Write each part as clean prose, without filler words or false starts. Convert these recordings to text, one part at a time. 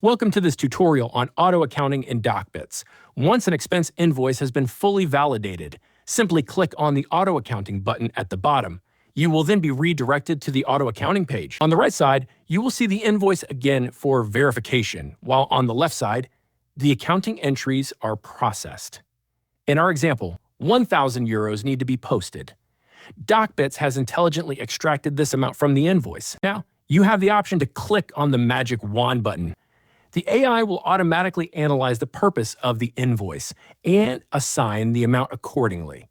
Welcome to this tutorial on auto accounting in DocBits. Once an expense invoice has been fully validated, simply click on the auto accounting button at the bottom. You will then be redirected to the auto accounting page. On the right side, you will see the invoice again for verification, while on the left side, the accounting entries are processed. In our example, 1,000 euros need to be posted. DocBits has intelligently extracted this amount from the invoice. Now, you have the option to click on the magic wand button. The AI will automatically analyze the purpose of the invoice and assign the amount accordingly.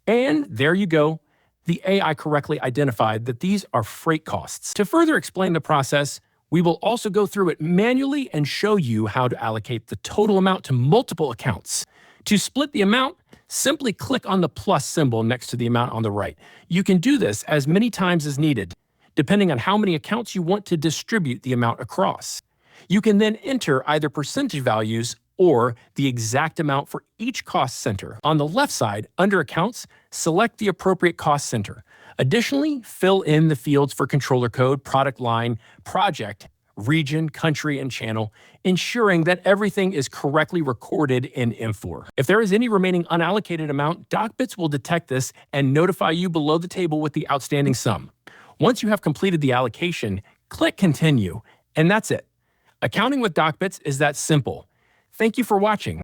And there you go. The AI correctly identified that these are freight costs. To further explain the process, we will also go through it manually and show you how to allocate the total amount to multiple accounts. To split the amount, simply click on the plus symbol next to the amount on the right. You can do this as many times as needed, depending on how many accounts you want to distribute the amount across. You can then enter either percentage values or the exact amount for each cost center. On the left side, under Accounts, select the appropriate cost center. Additionally, fill in the fields for controller code, product line, project, region, country, and channel, ensuring that everything is correctly recorded in Infor. If there is any remaining unallocated amount, DocBits will detect this and notify you below the table with the outstanding sum. Once you have completed the allocation, click Continue, and that's it. Accounting with DocBits is that simple. Thank you for watching.